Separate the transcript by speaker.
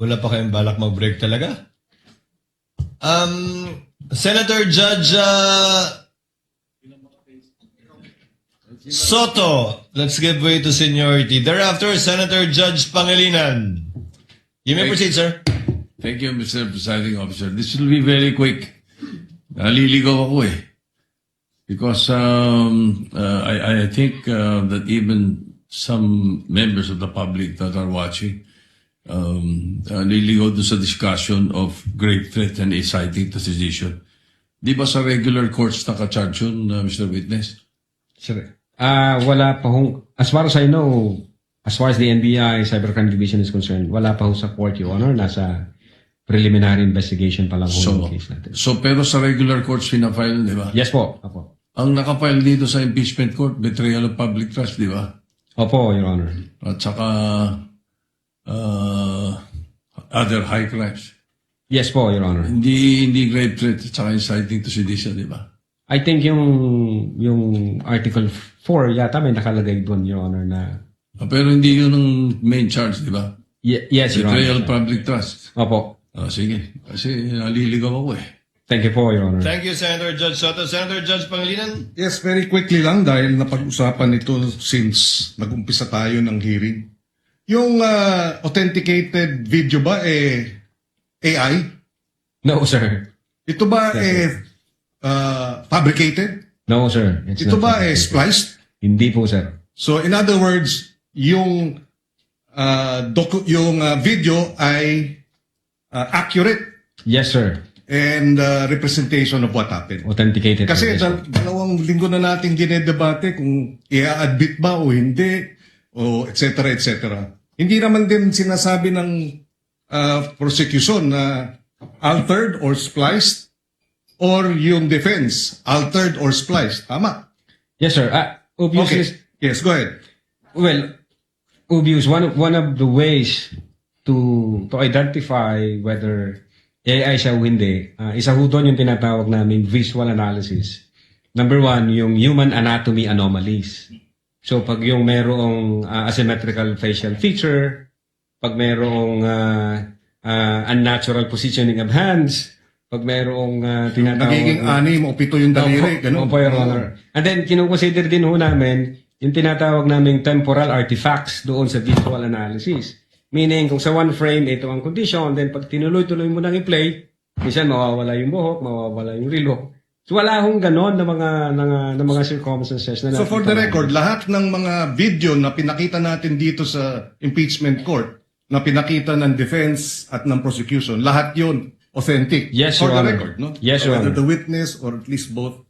Speaker 1: Wala pa kayong balak mag-break talaga? Senator Judge Soto, let's give way to seniority. Thereafter, Senator Judge Pangilinan. You may proceed, sir.
Speaker 2: Thank you, Mr. Presiding Officer. This will be very quick. Naliligaw ako eh. Because I think that even some members of the public that are watching naliligaw doon sa discussion of grave threat and inciting to sedition. Di ba sa regular courts naka-charge yun, Mr. Witness?
Speaker 3: Sir, wala pa hong, as far as I know, as far as the NBI Cybercrime Division is concerned, wala pa hong sa court, Your Honor. Nasa preliminary investigation pa lang hong case natin.
Speaker 2: So, pero sa regular courts pinafile, di ba?
Speaker 3: Yes po. Opo.
Speaker 2: Ang nakafile dito sa impeachment court, betrayal of public trust, di ba?
Speaker 3: Opo, Your Honor.
Speaker 2: At saka other high crimes.
Speaker 3: Yes po, Your Honor.
Speaker 2: Hindi grave threat at saka inciting to sedition, di ba?
Speaker 3: I think yung Article 4 yata may nakalagay doon, Your Honor, na...
Speaker 2: Pero hindi yun ang main charge, di ba?
Speaker 3: Yes, Your
Speaker 2: Betrayal
Speaker 3: Honor.
Speaker 2: of public trust.
Speaker 3: Opo.
Speaker 2: Sige. Kasi naliligaw ako eh.
Speaker 3: Thank you po, Your Honor.
Speaker 1: Thank you, Senator Judge Soto. Senator Judge Pangilinan.
Speaker 4: Yes, very quickly lang dahil napag-usapan ito since nag-umpisa tayo ng hearing. Yung authenticated video ba AI?
Speaker 3: No, sir.
Speaker 4: Ito ba fabricated?
Speaker 3: No, sir. It's
Speaker 4: Ito
Speaker 3: not
Speaker 4: ba
Speaker 3: fabricated.
Speaker 4: spliced?
Speaker 3: Hindi po, sir.
Speaker 4: So in other words, yung video ay accurate
Speaker 3: Yes, sir.
Speaker 4: and representation of what happened.
Speaker 3: Authenticated.
Speaker 4: Kasi
Speaker 3: Yes, sir.
Speaker 4: dalawang linggo na natin dinedebate kung i-admit ba o hindi, o et cetera, et cetera. Hindi naman din sinasabi ng prosecution na altered or spliced or yung defense, altered or spliced. Tama?
Speaker 3: Yes, sir. Obviously,
Speaker 4: Okay. Yes, go ahead.
Speaker 3: well, obvious one of the ways to identify whether AI siya o hindi, isa ho doon yung tinatawag naming visual analysis. Number one, yung human anatomy anomalies. So pag yung merong asymmetrical facial feature, pag merong unnatural positioning of hands, pag merong tinatawag...
Speaker 4: Nagiging 6 o 7 yung daliri. Ganun.
Speaker 3: Opo, Your Honor. And then, kinukonsider din ho namin yung tinatawag naming temporal artifacts doon sa visual analysis. Meaning, kung sa one frame, ito ang condition, then pag tinuloy-tuloy mo nang i-play, minsan mawawala yung buhok, mawawala yung relo. So wala hong ganon na mga circumstances na
Speaker 4: So for the
Speaker 3: nakita
Speaker 4: record, lahat ng mga video na pinakita natin dito sa impeachment court, na pinakita ng defense at ng prosecution, lahat yun authentic.
Speaker 3: Yes,
Speaker 4: for
Speaker 3: Your
Speaker 4: the
Speaker 3: Honor.
Speaker 4: record, no?
Speaker 3: Yes, Your
Speaker 4: Whether
Speaker 3: Honor.
Speaker 4: the witness or at least both